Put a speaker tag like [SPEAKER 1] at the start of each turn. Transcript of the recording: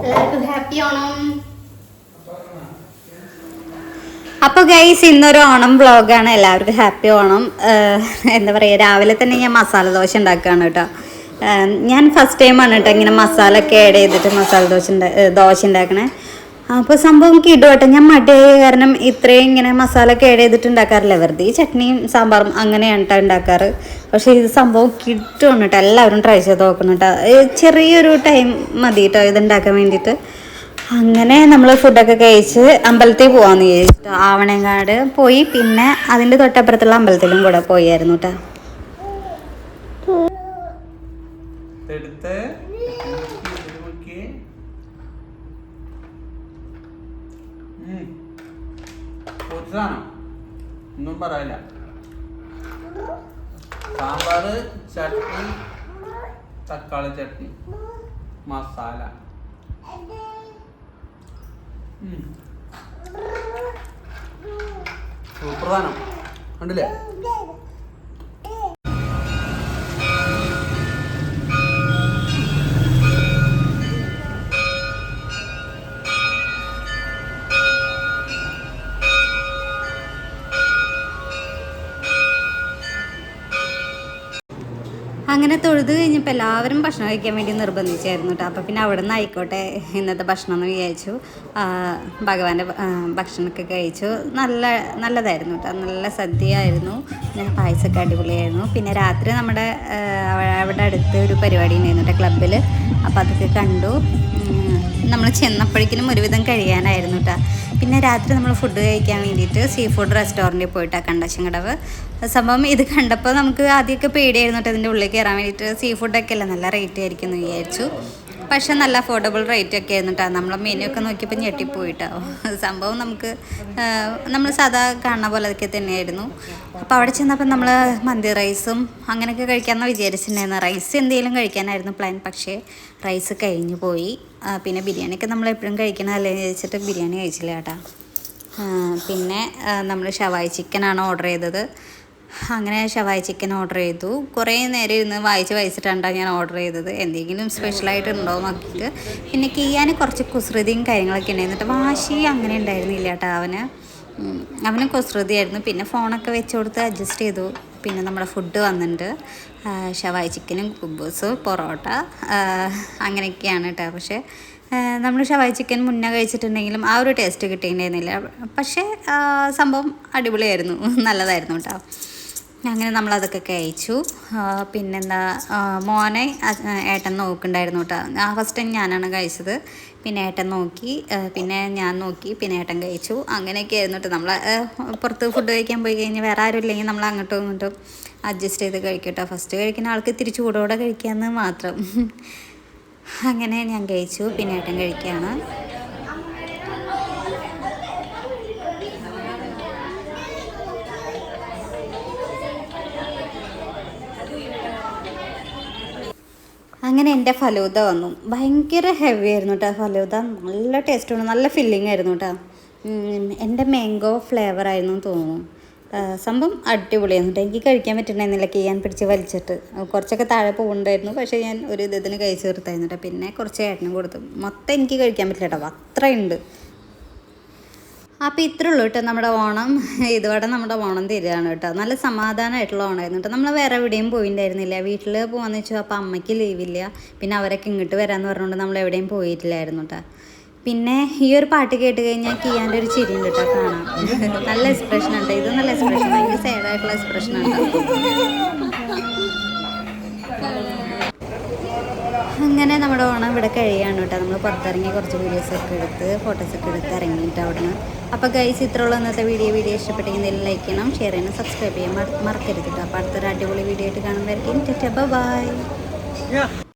[SPEAKER 1] എല്ലാവർക്കും ഹാപ്പി ഓണം. അപ്പോൾ ഗൈസ് ഇന്നൊരു ഓണം വ്ളോഗാണ്. എല്ലാവർക്കും ഹാപ്പി ഓണം. എന്താ പറയുക, രാവിലെ തന്നെ ഞാൻ മസാല ദോശ ഉണ്ടാക്കുകയാണ് കേട്ടോ. ഞാൻ ഫസ്റ്റ് ടൈമാണ് കേട്ടോ ഇങ്ങനെ മസാല ഒക്കെ ആഡ് ചെയ്തിട്ട് മസാല ദോശ ഉണ്ടാക്കണേ. അപ്പോൾ സംഭവം കിടുവട്ടെ. ഞാൻ മടിയായ കാരണം ഇത്രയും ഇങ്ങനെ മസാല ഒക്കെ ആഡ് ചെയ്തിട്ട് ഉണ്ടാക്കാറില്ല. വെറുതെ ചട്നിയും സാമ്പാറും അങ്ങനെയാണ് കേട്ടോ ഉണ്ടാക്കാറ്. പക്ഷേ ഇത് സംഭവം കിട്ടുവാണ് കേട്ടോ. എല്ലാവരും ട്രൈ ചെയ്ത് നോക്കണം കേട്ടോ. ചെറിയൊരു ടൈം മതി കേട്ടോ ഇതുണ്ടാക്കാൻ വേണ്ടിയിട്ട്. അങ്ങനെ നമ്മൾ ഫുഡൊക്കെ കഴിച്ച് അമ്പലത്തിൽ പോകാമെന്ന് വിചാരിച്ചിട്ട് ആവണേങ്ങാട് പോയി. പിന്നെ അതിൻ്റെ തൊട്ടപ്പുറത്തുള്ള അമ്പലത്തിലും കൂടെ പോയായിരുന്നു കേട്ടോ.
[SPEAKER 2] ഒന്നും പറയില്ല. സാമ്പാർ, ചട്നി, തക്കാളി ചട്നി, മസാല. സൂപ്രധാനം കണ്ടില്ലേ?
[SPEAKER 1] അങ്ങനെ തൊഴുത് കഴിഞ്ഞപ്പോൾ എല്ലാവരും ഭക്ഷണം കഴിക്കാൻ വേണ്ടി നിർബന്ധിച്ചായിരുന്നു കേട്ടോ. അപ്പോൾ പിന്നെ അവിടെ നിന്ന് ആയിക്കോട്ടെ ഇന്നത്തെ ഭക്ഷണം എന്ന് വിചാരിച്ചു. ഭഗവാന്റെ ഭക്ഷണമൊക്കെ കഴിച്ചു. നല്ലതായിരുന്നു കേട്ടോ. നല്ല സദ്യയായിരുന്നു. പിന്നെ പായസമൊക്കെ അടിപൊളിയായിരുന്നു. പിന്നെ രാത്രി നമ്മുടെ അവിടെ അടുത്ത് ഒരു പരിപാടി ഉണ്ടായിരുന്നു കേട്ടോ, ക്ലബ്ബിൽ. അപ്പോൾ അതൊക്കെ കണ്ടു. നമ്മൾ ചെന്നപ്പോഴേക്കിനും ഒരുവിധം കഴിയാനായിരുന്നു കേട്ടോ. പിന്നെ രാത്രി നമ്മൾ ഫുഡ് കഴിക്കാൻ വേണ്ടിയിട്ട് സീ ഫുഡ് റെസ്റ്റോറൻറ്റിൽ പോയിട്ടാണ് കണ്ടശങ്കടവ്. സംഭവം ഇത് കണ്ടപ്പോൾ നമുക്ക് ആദ്യമൊക്കെ പേടിയായിരുന്നു കേട്ടോ ഇതിൻ്റെ ഉള്ളിൽ കയറാൻ വേണ്ടിയിട്ട്. സീ ഫുഡൊക്കെ അല്ല, നല്ല റേറ്റ് ആയിരിക്കും എന്ന് വിചാരിച്ചു. പക്ഷേ നല്ല അഫോർഡബിൾ റേറ്റ് ഒക്കെ ആയിരുന്നു കേട്ടോ. നമ്മളെ മെനു ഒക്കെ നോക്കിയപ്പോൾ ഞെട്ടിപ്പോയിട്ടോ. സംഭവം നമ്മൾ സാധാ കാണുന്ന പോലെയൊക്കെ തന്നെയായിരുന്നു. അപ്പോൾ അവിടെ ചെന്നപ്പോൾ നമ്മൾ മന്തി റൈസും അങ്ങനെയൊക്കെ കഴിക്കാമെന്ന് വിചാരിച്ചിട്ടുണ്ടായിരുന്നു. റൈസ് എന്തെങ്കിലും കഴിക്കാനായിരുന്നു പ്ലാൻ. പക്ഷേ റൈസ് കഴിഞ്ഞു പോയി. പിന്നെ ബിരിയാണിയൊക്കെ നമ്മൾ എപ്പോഴും കഴിക്കണമല്ലേ എന്ന് ചോദിച്ചിട്ട് ബിരിയാണി കഴിച്ചില്ല കേട്ടോ. പിന്നെ നമ്മൾ ഷവായി ചിക്കനാണ് ഓർഡർ ചെയ്തത്. അങ്ങനെ ഷവായി ചിക്കൻ ഓർഡർ ചെയ്തു. കുറേ നേരം ഇരുന്ന് വായിച്ചിട്ടാണ് ഞാൻ ഓർഡർ ചെയ്തത്. എന്തെങ്കിലും സ്പെഷ്യലായിട്ട് ഉണ്ടോ നോക്കിയിട്ട്. പിന്നെ കിയാന് കുറച്ച് കുസൃതിയും കാര്യങ്ങളൊക്കെ ഉണ്ടായിരുന്നു. വാശി അങ്ങനെ ഉണ്ടായിരുന്നില്ല കേട്ടോ. അവന് കുസൃതിയായിരുന്നു. പിന്നെ ഫോണൊക്കെ വെച്ച് കൊടുത്ത് അഡ്ജസ്റ്റ് ചെയ്തു. പിന്നെ നമ്മുടെ ഫുഡ് വന്നിട്ടുണ്ട്. ഷവായി ചിക്കനും കുബൂസ്, പൊറോട്ട അങ്ങനെയൊക്കെയാണ് കേട്ടോ. പക്ഷേ നമ്മൾ ഷവായി ചിക്കൻ മുന്നേ കഴിച്ചിട്ടുണ്ടെങ്കിലും ആ ഒരു ടേസ്റ്റ് കിട്ടിയിട്ടുണ്ടായിരുന്നില്ല. പക്ഷേ സംഭവം അടിപൊളിയായിരുന്നു, നല്ലതായിരുന്നു കേട്ടോ. അങ്ങനെ നമ്മളതൊക്കെ കഴിച്ചു. പിന്നെന്താ, മോനെ ഏട്ടൻ നോക്കുന്നുണ്ടായിരുന്നു കേട്ടോ. ഫസ്റ്റ് ടൈം ഞാനാണ് കഴിച്ചത്. പിന്നെ ഏട്ടൻ നോക്കി, പിന്നെ ഞാൻ നോക്കി, പിന്നെ ഏട്ടൻ കഴിച്ചു. അങ്ങനെയൊക്കെ ആയിരുന്നു കേട്ടോ. നമ്മൾ പുറത്ത് ഫുഡ് കഴിക്കാൻ പോയി കഴിഞ്ഞാൽ വേറെ ആരും ഇല്ലെങ്കിൽ നമ്മൾ അങ്ങോട്ടും ഇങ്ങോട്ടും അഡ്ജസ്റ്റ് ചെയ്ത് കഴിക്കും കേട്ടോ. ഫസ്റ്റ് കഴിക്കുന്ന ആൾക്ക് ഇത്തിരി ചൂടോടെ കഴിക്കാമെന്ന് മാത്രം. അങ്ങനെ ഞാൻ കഴിച്ചു. പിന്നെ ഏട്ടൻ കഴിക്കുകയാണ്. അങ്ങനെ എൻ്റെ ഫലൂദ വന്നു. ഭയങ്കര ഹെവി ആയിരുന്നു കേട്ടോ ഫലൂദ. നല്ല ടേസ്റ്റാണ്, നല്ല ഫില്ലിംഗ് ആയിരുന്നു കേട്ടോ. എൻ്റെ മാംഗോ ഫ്ലേവർ ആയിരുന്നു തോന്നുന്നു. സംഭവം അടിപൊളിയായിരുന്നു കേട്ടോ. എനിക്ക് കഴിക്കാൻ പറ്റുന്നുണ്ടായിരുന്നില്ല, കിയാൻ പിടിച്ച് വലിച്ചിട്ട്. കുറച്ചൊക്കെ താഴെ പോകുന്നുണ്ടായിരുന്നു. പക്ഷേ ഞാൻ ഒരു ഇതിന് കഴിച്ച് തീർത്തായിരുന്നു കേട്ടോ. പിന്നെ കുറച്ച് ഏട്ടനും കൊടുത്തു. മൊത്തം എനിക്ക് കഴിക്കാൻ പറ്റില്ല കേട്ടോ, അത്രയുണ്ട്. അപ്പോൾ ഇത്രേ ഉള്ളൂ കേട്ടോ നമ്മുടെ ഓണം. ഇതോടെ നമ്മുടെ ഓണം തീരുകയാണ് കേട്ടോ. നല്ല സമാധാനമായിട്ടുള്ള ഓണമായിരുന്നു കേട്ടോ. നമ്മൾ വേറെ എവിടെയും പോയിട്ടുണ്ടായിരുന്നില്ല. വീട്ടിൽ പോകാമെന്ന് വെച്ചാൽ അപ്പോൾ അമ്മയ്ക്ക് ലീവില്ല. പിന്നെ അവരൊക്കെ ഇങ്ങോട്ട് വരാമെന്ന് പറഞ്ഞുകൊണ്ട് നമ്മൾ എവിടെയും പോയിട്ടില്ലായിരുന്നു കേട്ടോ. പിന്നെ ഈ ഒരു പാട്ട് കേട്ട് കഴിഞ്ഞാൽ കിയാൻ്റെ ഒരു ചിരി ഉണ്ട് കേട്ടോ കാണാം. നല്ല എക്സ്പ്രഷൻ ഉണ്ട്. ഇത് നല്ല എക്സ്പ്രഷൻ, ഭയങ്കര സാഡായിട്ടുള്ള എക്സ്പ്രഷനാണ്. അങ്ങനെ നമ്മുടെ ഓണം ഇവിടെ കഴിയാണ് കേട്ടോ. നമ്മൾ പുറത്തിറങ്ങി കുറച്ച് വീഡിയോസൊക്കെ എടുത്ത് ഫോട്ടോസൊക്കെ എടുത്ത് ഇറങ്ങിയിട്ട് അവിടെ നിന്ന്. അപ്പോൾ ഗൈസ് ഇത്രയുള്ള ഇന്നത്തെ വീഡിയോ ഇഷ്ടപ്പെട്ടെങ്കിൽ എന്തെങ്കിലും ലൈക്ക് ചെയ്യണം, ഷെയർ ചെയ്യണം, സബ്സ്ക്രൈബ് ചെയ്യാൻ മറക്കരുത് കേട്ടോ. അപ്പോൾ അടുത്തൊരു അടിപൊളി വീഡിയോ ആയിട്ട് കാണുമ്പോഴേക്കും ബൈ.